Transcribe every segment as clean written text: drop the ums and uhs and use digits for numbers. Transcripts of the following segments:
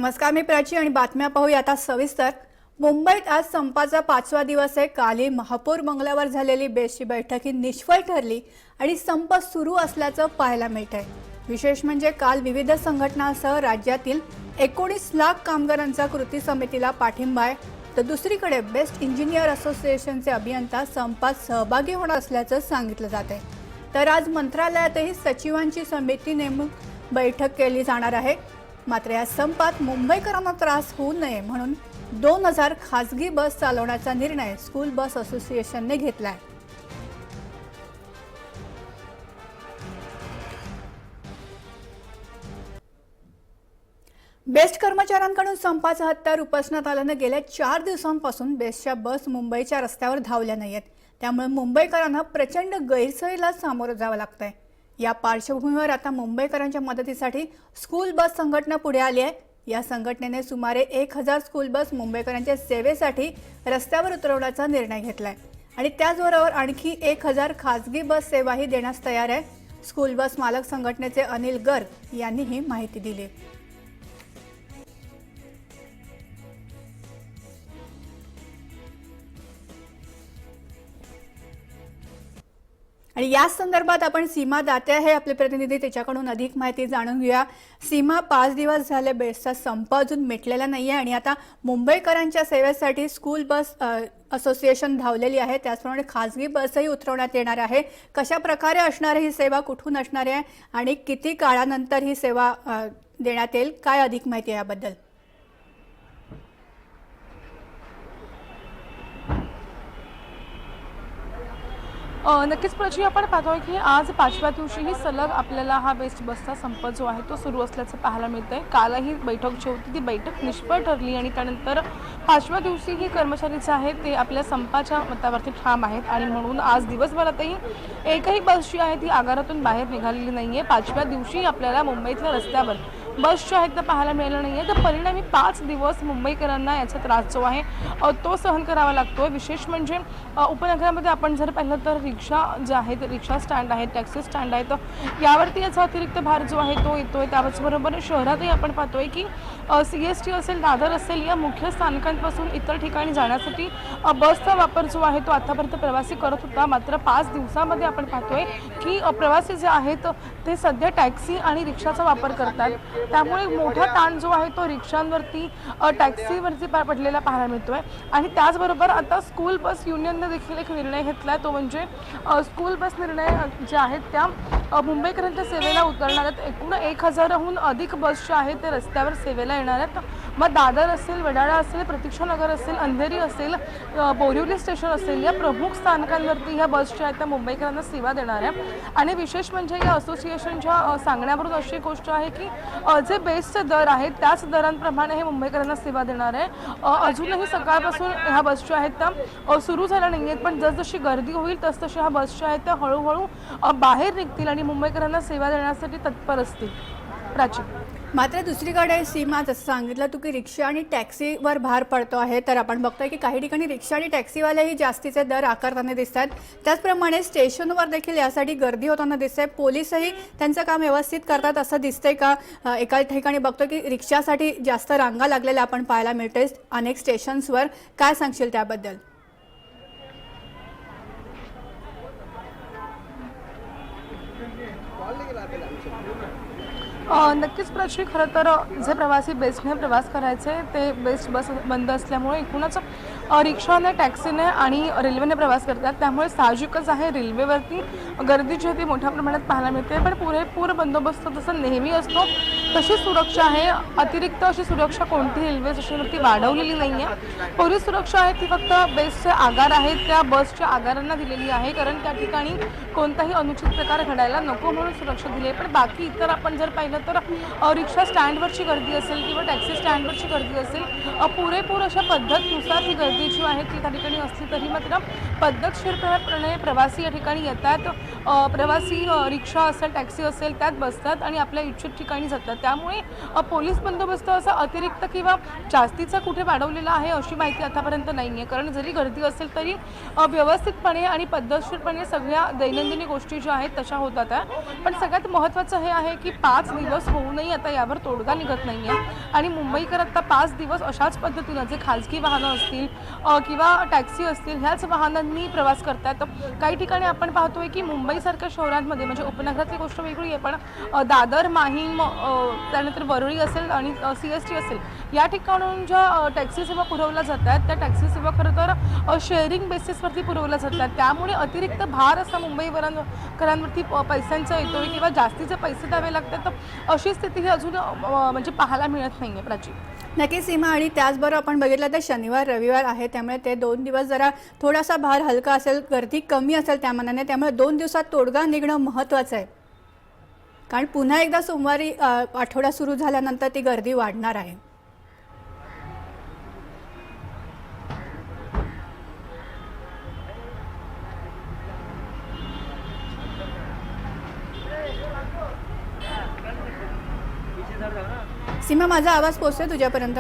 नमस्कार, मी प्राची आणि बातम्या पाहूया आता सविस्तर। मुंबईत आज संपाचा 5वा दिवस आहे। काली महापौर बंगल्यावर झालेली बेस्टची बैठक ही निष्फळ ठरली आणि संप सुरू असल्याचं पाहायला मिळतंय। विशेष म्हणजे काल विविध संघटनांसह राज्यातील 19 लाख कामगारांचा कृती समितीला पाठिंबा आहे, तर दुसरीकडे बेस्ट इंजिनियर असोसिएशनचे अभियंता संपात सहभागी होणार असल्याचं सांगितलं जात आहे। तर आज मंत्रालयातही सचिवांची समिती नेमून बैठक केली जाणार आहे। मात्र या संपात मुंबईकरांना त्रास होऊ नये म्हणून 2000 खासगी बस चालवण्याचा निर्णय स्कूल बस असोसिएशनने घेतलाय। बेस्ट कर्मचाऱ्यांकडून संपाचं हत्यार उपसण्यात आल्याने गेल्या 4 दिवसांपासून बेस्टच्या बस मुंबईच्या रस्त्यावर धावल्या नाहीयेत, त्यामुळे मुंबईकरांना प्रचंड गैरसोयीला सामोरं जावं लागतंय। या पार्श्वभूमीवर आता मुंबईकरांच्या मदतीसाठी स्कूल बस संघटना पुढे आली आहे। या संघटनेने सुमारे 1000 स्कूल बस मुंबईकरांच्या सेवेसाठी रस्त्यावर उतरवण्याचा निर्णय घेतलाय आणि त्याचबरोबर आणखी 1000 खासगी बस सेवाही देण्यास तयार आहे। स्कूल बस मालक संघटनेचे अनिल गर्ग यांनी ही माहिती दिली। आणि या संदर्भात आपण सीमा दाते आहे आपले प्रतिनिधी, त्याच्याकडून अधिक माहिती जाणून घेऊया। सीमा, 5 दिवस झाले बेस्टचा संप अजून मिटलेला नाहीये आणि आता मुंबईकरांच्या सेवेसाठी स्कूल बस असोसिएशन धावलेली आहे, त्याचप्रमाणे खासगी बसही उतरवण्यात येणार आहे। कशा प्रकारे असणार ही सेवा, कुठून असणार आहे आणि किती काळानंतर ही सेवा देण्यात येईल, काय अधिक माहिती आहे याबद्दल? नक्कीच प्राची, आपण पाहतोय की आज 5व्या दिवशीही सलग आपल्याला हा बेस्ट बसचा संप जो आहे तो सुरू असल्याचं पाहायला मिळतंय। कालही बैठक जी होती ती बैठक निष्फळ ठरली आणि त्यानंतर 5व्या दिवशीही कर्मचारी जे आहेत ते आपल्या संपाच्या मतावरती ठाम आहेत आणि म्हणून आज दिवसभरातही एकही बस जी आहे ती आगारातून बाहेर निघालेली नाहीये। 5व्या दिवशी आपल्याला मुंबईतल्या रस्त्यावर बस ज्या आहेत त्या पाहायला मिळाल्या नाहीये, तर परिणामी 5 दिवस मुंबईकरांना याचा त्रास जो आहे तो सहन करावा लागतोय। विशेष म्हणजे उपनगरामध्ये आपण जर पाहिलं तर रिक्षा जे आहेत, रिक्षा स्टँड आहेत, टॅक्सी स्टँड आहेत, यावरती याचा अतिरिक्त भार जो आहे तो येतोय। त्याचबरोबर शहरातही आपण पाहतोय की CST असेल, दादर असेल, या मुख्य स्थानकांपासून इतर ठिकाणी जाण्यासाठी बसचा वापर जो आहे तो आतापर्यंत प्रवासी करत होता। मात्र 5 दिवसामध्ये आपण पाहतोय की प्रवासी जे आहेत ते सध्या टॅक्सी आणि रिक्षाचा वापर करतात, त्यामुळे मोठा ताण जो आहे तो रिक्षांवरती, टॅक्सीवरती पडलेला पाहायला मिळतोय। आणि त्याचबरोबर आता स्कूल बस युनियनने देखील एक निर्णय घेतलाय, तो म्हणजे स्कूल बस निर्णय जे आहेत त्या मुंबईकरांच्या सेवेला उतरणार आहेत। एकूण 1000हून अधिक बस ज्या आहेत ते रस्त्यावर सेवेला येणार आहेत। मग दादर असेल, वडाळा असेल, प्रतीक्षानगर असेल, अंधेरी असेल, बोरिवली स्टेशन असेल, या प्रमुख स्थानकांवरती ह्या बस ज्या आहेत त्या मुंबईकरांना सेवा देणार आहे। आणि विशेष म्हणजे या असोसिएशनच्या सांगण्यावरून अशी गोष्ट आहे की जे बेस्टचे दर आहेत त्याच दरांप्रमाणे हे मुंबईकरांना सेवा देणार आहे। अजूनही सकाळपासून ह्या बस ज्या आहेत त्या सुरू झाल्या नाही आहेत, पण जसजशी गर्दी होईल तसतशी ह्या बस ज्या आहेत त्या हळूहळू बाहेर निघतील आणि मुंबईकरांना सेवा देण्यासाठी तत्पर असतील। प्राची, मात्र दुसरीकडे सीमा, जसं सांगितलं तू की रिक्षा आणि टॅक्सीवर भार पडतो आहे, तर आपण बघतोय की काही ठिकाणी रिक्षा आणि टॅक्सीवालेही जास्तीचे दर आकारताना दिसतात। त्याचप्रमाणे स्टेशनवर देखील यासाठी गर्दी होताना दिसते। पोलीसही त्यांचं काम व्यवस्थित करतात असं दिसतंय का? एका ठिकाणी बघतो की रिक्षासाठी जास्त रांगा लागलेल्या आपण पाहायला मिळते अनेक स्टेशन्सवर, काय सांगशील त्याबद्दल? नक्कीच प्राची, खरं तर जे प्रवासी बेस्टने प्रवास करायचे ते बेस्ट बस बंद असल्यामुळे एकूणच रिक्षाने, टॅक्सीने आणि रेल्वेने प्रवास करतात, त्यामुळे साहजिकच आहे रेल्वेवरती गर्दी जी आहे ती मोठ्या प्रमाणात पाहायला मिळते। पण पुरेपूर बंदोबस्त जसं नेहमी असतो तशी सुरक्षा आहे। अतिरिक्त अशी सुरक्षा कोणतीही रेल्वे स्टेशनवरती वाढवलेली नाही आहे। पोलीस सुरक्षा आहे ती फक्त बेस्टचे आगार आहेत त्या बसच्या आगारांना दिलेली आहे, कारण त्या ठिकाणी कोणताही अनुचित प्रकार घडायला नको म्हणून सुरक्षा दिली आहे। पण बाकी इतर आपण जर पाहिलं तर रिक्षा स्टँडवरची गर्दी असेल किंवा टॅक्सी स्टँडवरची गर्दी असेल, पुरेपूर अशा पद्धतीनुसार ही गर्दी जी आहे ती त्या ठिकाणी असली तरी मात्र पद्धतशीरपणे प्रवासी या ठिकाणी येतात, प्रवासी रिक्षा असेल, टॅक्सी असेल त्यात बसतात आणि आपल्या इच्छित ठिकाणी जातात. त्यामुळे पोलीस बंदोबस्त असा अतिरिक्त किंवा जास्तीचा कुठे वाढवलेला आहे अशी माहिती आतापर्यंत नाही आहे. कारण जरी गर्दी असेल तरी व्यवस्थितपणे आणि पद्धतशीरपणे सगळ्या दैनंदिन गोष्टी ज्या आहेत तशा होतात आहे. पण सगळ्यात महत्त्वाचं हे आहे की 5 दिवस होऊनही आता यावर तोडगा निघत नाही आहे आणि मुंबईकर आता 5 दिवस अशाच पद्धतीनं जे खाजगी वाहनं असतील किंवा टॅक्सी असतील ह्याच वाहनांनी प्रवास करतात. काही ठिकाणी आपण पाहतोय की मुंबईसारख्या शहरांमध्ये म्हणजे उपनगरातली गोष्ट वेगळी आहे, पण दादर, माहीम, त्यानंतर वरळी असेल आणि CST असेल या ठिकाणून ज्या टॅक्सी सेवा पुरवल्या जातात त्या टॅक्सी सेवा खरं तर शेअरिंग बेसिसवरती पुरवल्या जातात. त्यामुळे अतिरिक्त भार असा मुंबईकरांवरती पैशांचा येतोय किंवा जास्तीचे पैसे द्यावे लागतात. अशी स्थिती ही अजून म्हणजे पाहायला मिळत नाही आहे. प्राची, नक्की सीमा, आणि त्याचबरोबर आपण बघितलं तर शनिवार रविवार आहे त्यामुळे ते 2 दिवस जरा थोडासा भार हलका असेल, गर्दी कमी असेल त्या मानाने, त्यामुळे 2 दिवसात तोडगा निघणं महत्त्वाचं आहे. कारण पुन्हा एकदा सोमवारी आठवडा सुरू झाल्यानंतर ती गर्दी वाढणार आहे. सीमा, माझा आवाज पोहोचतोय तुझ्यापर्यंत?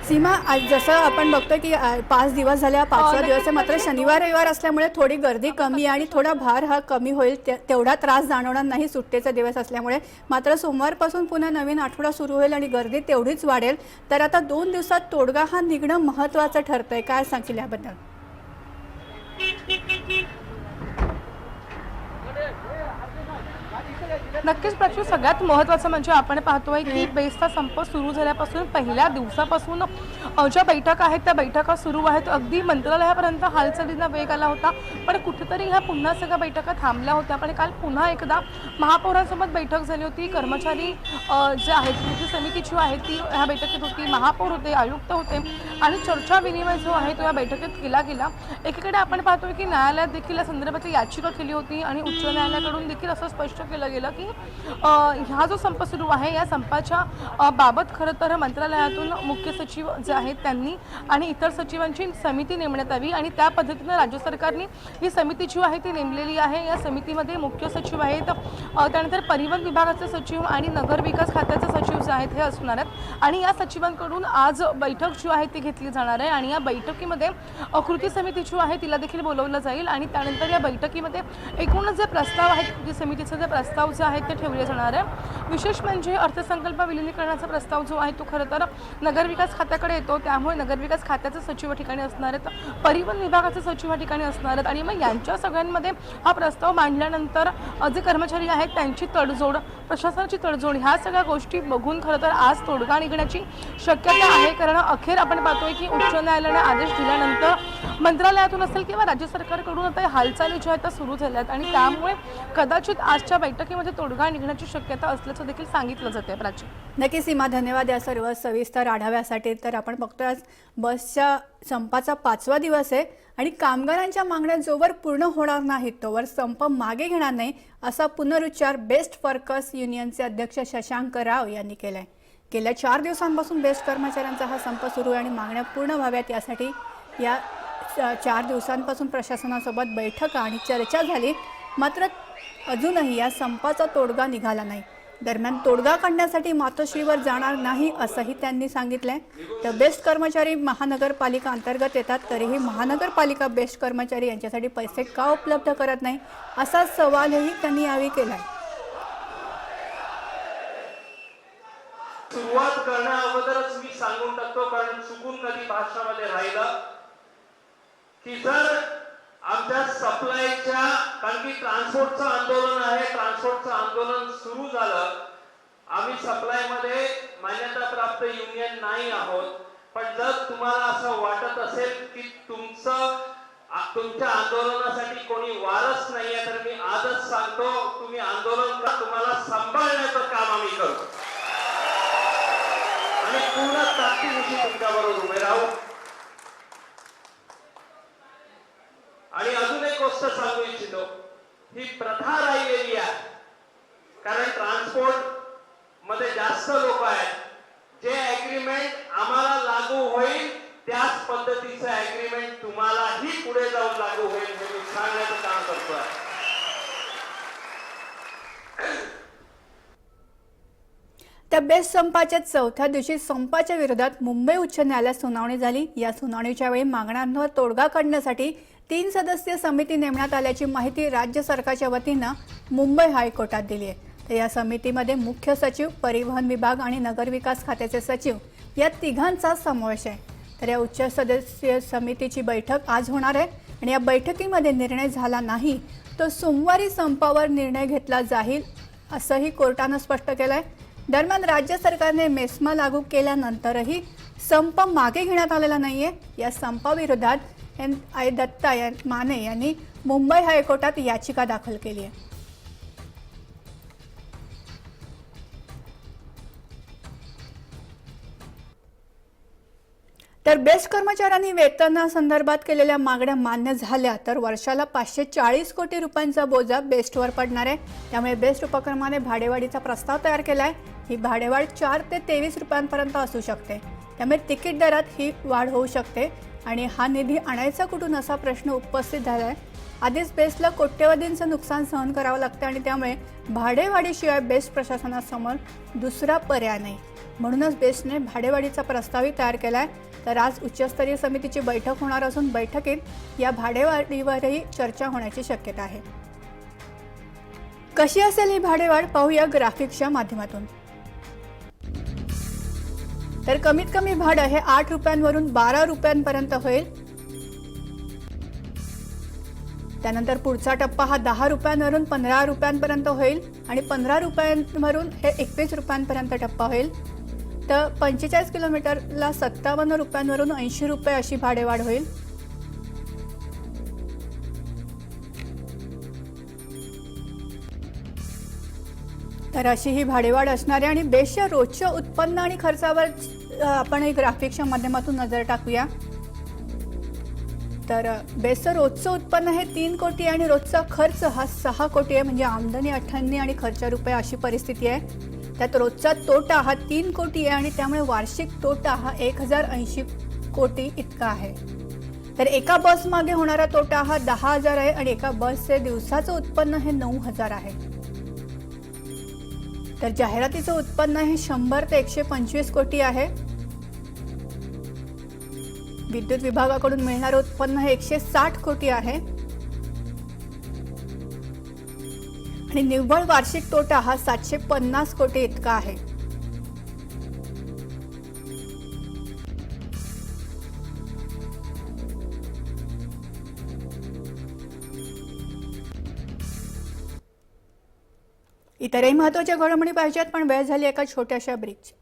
सीमा, आज जसं आपण बघतोय की 5 दिवस झाले, 5वा दिवस आहे, मात्र शनिवार रविवार असल्यामुळे थोडी गर्दी कमी आणि थोडा भार हा कमी होईल, तेवढा त्रास जाणवणार नाही सुट्टीचा दिवस असल्यामुळे. मात्र सोमवारपासून पुन्हा नवीन आठवडा सुरू होईल आणि गर्दी तेवढीच वाढेल. तर आता 2 दिवसात तोडगा हा निघणं महत्त्वाचं ठरतंय. काय सांगशील याबद्दल? नक्कीच प्राची, सगळ्यात महत्त्वाचं म्हणजे आपण पाहतोय की बेस्टचा संप सुरू झाल्यापासून पहिल्या दिवसापासून ज्या बैठका आहेत त्या बैठका सुरू आहेत. अगदी मंत्रालयापर्यंत हालचालींना वेग आला होता, पण कुठेतरी ह्या पुन्हा सगळ्या बैठका थांबल्या होत्या. पण काल पुन्हा एकदा महापौरांसोबत बैठक झाली होती. कर्मचारी जे आहेत, कृती समितीची आहे ती ह्या बैठकीत होती, महापौर होते, आयुक्त होते आणि चर्चा विनिमय जो आहे तो या बैठकीत केला गेला. एकीकडे आपण पाहतोय की न्यायालयात देखील या संदर्भात याचिका केली होती आणि उच्च न्यायालयाकडून देखील असं स्पष्ट केलं गेलं की हा जो संप सुरू आहे या संपाच्या बाबत खरं तर मंत्रालयातून मुख्य सचिव जे आहेत त्यांनी आणि इतर सचिवांची समिती नेमण्यात यावी आणि त्या पद्धतीनं राज्य सरकारने ही समिती जी आहे ती नेमलेली आहे. या समितीमध्ये मुख्य सचिव आहेत, त्यानंतर परिवहन विभागाचे सचिव आणि नगरविकास खात्याचे सचिव जे आहेत हे असणार आहेत आणि या सचिवांकडून आज बैठक जी आहे ती घेतली जाणार आहे आणि या बैठकीमध्ये कृती समिती जी आहे तिला देखील बोलवलं जाईल आणि त्यानंतर या बैठकीमध्ये एकूणच जे प्रस्ताव आहेत, कृती समितीचे जे प्रस्ताव जे आहेत ते ठेवले जाणार आहे. विशेष म्हणजे अर्थसंकल्प विलिनीकरणाचा प्रस्ताव जो आहे तो खरं तर नगरविकास खात्याकडे येतो, त्यामुळे नगरविकास खात्याचे सचिव ठिकाणी असणार आहेत, परिवहन विभागाचे सचिव ठिकाणी असणार आहेत आणि मग यांच्या सगळ्यांमध्ये हा प्रस्ताव मांडल्यानंतर जे कर्मचारी आहेत त्यांची तडजोड, प्रशासनाची तडजोड, ह्या सगळ्या गोष्टी बघून खरं तर आज तोडगा निघण्याची शक्यता आहे. कारण अखेर आपण पाहतोय की उच्च न्यायालयाने आदेश दिल्यानंतर मंत्रालयातून असेल किंवा राज्य सरकारकडून आता हालचाली ज्या आहेत त्या सुरू झाल्या आहेत आणि त्यामुळे कदाचित आजच्या बैठकीमध्ये तोडगा निघण्याची शक्यता असल्याचं देखील सांगितलं जाते. प्राची, नक्की सीमा, धन्यवाद या सर्व सविस्तर आढाव्यासाठी. तर आपण बघतोय आज बसच्या संपाचा 5वा दिवस आहे आणि कामगारांच्या मागण्या जोवर पूर्ण होणार नाहीत तोवर संप मागे घेणार नाही असा पुनरुच्चार बेस्ट वर्कर्स युनियनचे अध्यक्ष शशांक राव यांनी केलाय. गेल्या 4 दिवसांपासून बेस्ट कर्मचाऱ्यांचा हा संप सुरू आहे आणि मागण्या पूर्ण व्हाव्यात यासाठी या 4 दिवसांपासून प्रशासनासोबत बैठक आणि चर्चा झाली, मात्र अजूनही या संपाचा तोडगा निघाला नाही. दरम्यान तोडगा काढण्यासाठी मातोश्रीवर जाणार नाही असंही त्यांनी सांगितलंय. तर बेस्ट कर्मचारी महानगरपालिका अंतर्गत येतात, तरीही महानगरपालिका बेस्ट कर्मचारी यांच्यासाठी पैसे का उपलब्ध करत नाही असा सवालही त्यांनी यावेळी केलाय. सुरुवात करण्या अगोदरच मी सांगून टाकतो, कारण चुकून कधी भाषणामध्ये राहिलं की जर आमच्या सप्लायच्या, कारण की ट्रान्सपोर्टचं आंदोलन आहे, ट्रान्सपोर्टचं आंदोलन सुरू झालं, आम्ही सप्लायमध्ये मान्यताप्राप्त युनियन नाही आहोत, पण जर तुम्हाला असं वाटत असेल की तुमच्या आंदोलनासाठी कोणी वारस नाहीये तर मी आजच सांगतो, तुम्ही आंदोलन करा, तुम्हाला सांभाळण्याचं काम आम्ही करू आणि पूर्ण ताकदीनिशी तुमच्याबरोबर उभे राहू. आणि अजून एक गोष्ट सांगू इच्छितो, ही प्रथा राहिलेली आहे, कारण ट्रान्सपोर्ट मध्ये जास्त लोक आहेत जे त्या बेस्ट संपाच्या चौथ्या दिवशी संपाच्या विरोधात मुंबई उच्च न्यायालयात सुनावणी झाली। या सुनावणीच्या वेळी मागण्यांवर तोडगा काढण्यासाठी 3 सदस्यीय समिती नेमण्यात आल्याची माहिती राज्य सरकारच्या वतीनं मुंबई हायकोर्टात दिली आहे। तर या समितीमध्ये मुख्य सचिव, परिवहन विभाग आणि नगरविकास खात्याचे सचिव या तिघांचा समावेश आहे। तर या उच्च सदस्यीय समितीची बैठक आज होणार आहे आणि या बैठकीमध्ये निर्णय झाला नाही तर सोमवारी संपावर निर्णय घेतला जाईल असंही कोर्टानं स्पष्ट केलं आहे। दरम्यान राज्य सरकारने मेस्मा लागू केल्यानंतरही संप मागे घेण्यात आलेला नाहीये। या संपाविरोधात NI दत्ता माने यांनी मुंबई हायकोर्टात याचिका दाखल केली आहे। तर बेस्ट कर्मचाऱ्यांनी वेतनासंदर्भात केलेल्या मागण्या मान्य झाल्या तर वर्षाला 540 कोटी रुपयांचा बोजा बेस्टवर पडणार आहे। त्यामुळे बेस्ट उपक्रमाने भाडेवाढीचा प्रस्ताव तयार केला आहे। ही भाडेवाढ 4 ते 23 रुपयांपर्यंत असू शकते। त्यामुळे तिकीट दरात ही वाढ होऊ शकते आणि हा निधी आणायचा कुठून असा प्रश्न उपस्थित झाला आहे। आधीच बेस्टला कोट्यवधींचं नुकसान सहन करावं लागतं आणि त्यामुळे भाडेवाढीशिवाय बेस्ट प्रशासनासमोर दुसरा पर्याय नाही। म्हणूनच बेस्टने भाडेवाढीचा प्रस्तावही तयार केला आहे। तर आज उच्चस्तरीय समितीची बैठक होणार असून बैठकीत या भाडेवाढीवरही चर्चा होण्याची शक्यता आहे। कशी असेल ही भाडेवाढ पाहूया ग्राफिक्सच्या माध्यमातून। तर कमीत कमी भाडं हे 8 रुपयांवरून 12 रुपयांपर्यंत होईल। त्यानंतर पुढचा टप्पा हा 10 रुपयांवरून 15 रुपयांपर्यंत होईल आणि 15 रुपयांवरून हे 21 रुपयांपर्यंत टप्पा होईल। तर 45 किलोमीटरला 57 रुपयांवरून 80 रुपये अशी भाडेवाढ होईल। तर अशी ही भाडेवाढ असणार आहे आणि बेस्टच्या रोजच्या उत्पन्न आणि खर्चावर आपण एक ग्राफिक्सच्या माध्यमातून नजर टाकूया। तर बेस्टचं रोजचं उत्पन्न हे 3 कोटी आणि रोजचा खर्च हा 6 कोटी आहे। म्हणजे आमदनी 98 आणि खर्च रुपये अशी परिस्थिती आहे। त्यात रोजचा तोटा हा 3 कोटी आहे आणि त्यामुळे वार्षिक तोटा हा 1080 कोटी इतका आहे। तर एका बस मागे होणारा तोटा हा 10,000 आहे आणि एका बसचे दिवसाचं उत्पन्न हे 9,000 आहे। तर जाहिरातीचं उत्पन्न हे 100 ते 125 कोटी आहे। विद्युत विभागाकडून मिळणारं उत्पन्न हे 160 कोटी आहे आणि निव्वळ वार्षिक तोटा हा 750 कोटी इतका आहे। इतरही महत्त्वाच्या घडामोडी पाहिजेत पण वेळ झाली एका छोट्याशा ब्रेकची।